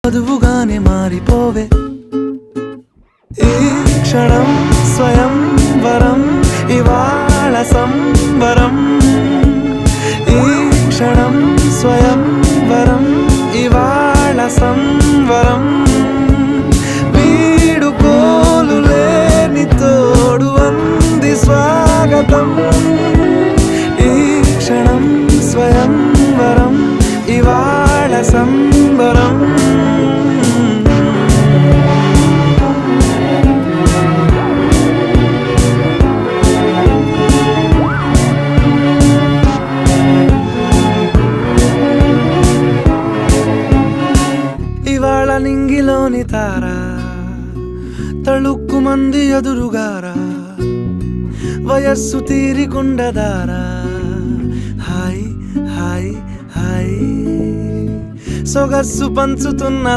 వధువుగానే మారిపోవే ఈ క్షణం స్వయం వరం ఇవాళ సంబరం ఈ క్షణం స్వయం వరం ఇవాళ సంవరం వీడుకోలు లేని తోడు అంది స్వాగతం ఈ క్షణం స్వయం వరం ఇవాళ సంబరం ఇవాళ నింగిలోని తారా తళుక్కు మంది ఎదురుగారా వయస్సు తీరికుండదారా హాయ్ హాయ్ హాయ్ సొగస్సు పంచుతున్న